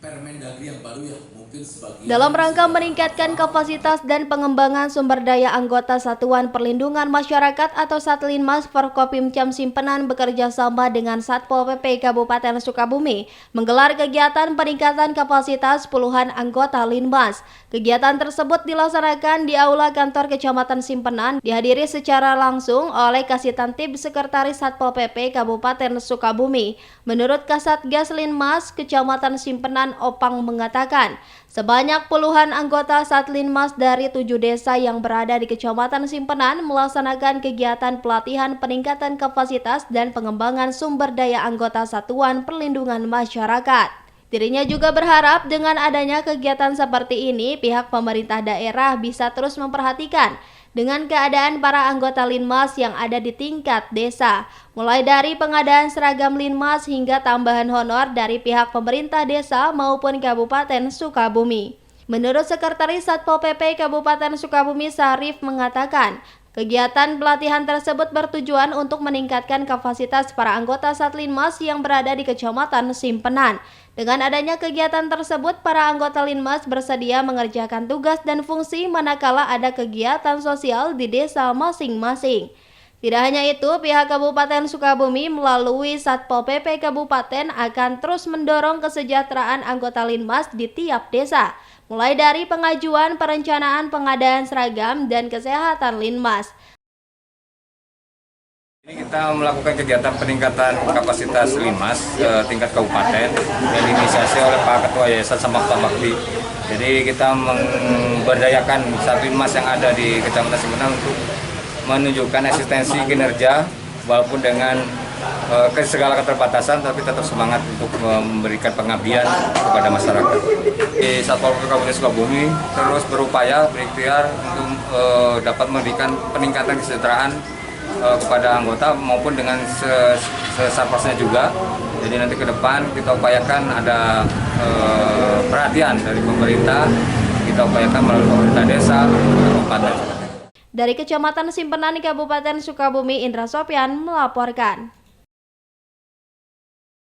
Permendagri yang baru ya, mungkin sebagian. Dalam rangka meningkatkan kapasitas dan pengembangan sumber daya anggota Satuan Perlindungan Masyarakat atau Satlinmas, Forkopimcam Simpenan bekerja sama dengan Satpol PP Kabupaten Sukabumi menggelar kegiatan peningkatan kapasitas puluhan anggota Linmas. Kegiatan tersebut dilaksanakan di Aula Kantor Kecamatan Simpenan, dihadiri secara langsung oleh Kasitantib Sekretaris Satpol PP Kabupaten Sukabumi. Menurut Kasatgas Linmas Kecamatan Simpenan, Opang mengatakan, sebanyak puluhan anggota Satlinmas dari 7 desa yang berada di Kecamatan Simpenan melaksanakan kegiatan pelatihan peningkatan kapasitas dan pengembangan sumber daya anggota Satuan Perlindungan Masyarakat. Dirinya juga berharap dengan adanya kegiatan seperti ini, pihak pemerintah daerah bisa terus memperhatikan dengan keadaan para anggota Linmas yang ada di tingkat desa, mulai dari pengadaan seragam Linmas hingga tambahan honor dari pihak pemerintah desa maupun Kabupaten Sukabumi. Menurut Sekretaris Satpol PP Kabupaten Sukabumi, Sarif mengatakan, kegiatan pelatihan tersebut bertujuan untuk meningkatkan kapasitas para anggota Satlinmas yang berada di Kecamatan Simpenan. Dengan adanya kegiatan tersebut, para anggota Linmas bersedia mengerjakan tugas dan fungsi manakala ada kegiatan sosial di desa masing-masing. Tidak hanya itu, pihak Kabupaten Sukabumi melalui Satpol PP Kabupaten akan terus mendorong kesejahteraan anggota Linmas di tiap desa, mulai dari pengajuan perencanaan pengadaan seragam dan kesehatan Linmas. Ini kita melakukan kegiatan peningkatan kapasitas Linmas tingkat kabupaten yang diinisiasi oleh Pak Ketua Yayasan sama Pak Bakti. Jadi kita memberdayakan Satlinmas yang ada di Kecamatan Simpenan untuk menunjukkan eksistensi kinerja walaupun dengan segala keterbatasan, tapi tetap semangat untuk memberikan pengabdian kepada masyarakat. Di Satpol PP Kabupaten Sukabumi terus berupaya berikhtiar untuk dapat memberikan peningkatan kesejahteraan kepada anggota maupun dengan sesarpasnya juga. Jadi nanti ke depan kita upayakan ada perhatian dari pemerintah, kita upayakan melalui pemerintah desa, kabupaten. Dari Kecamatan Simpenan, Kabupaten Sukabumi, Indra Sopyan melaporkan.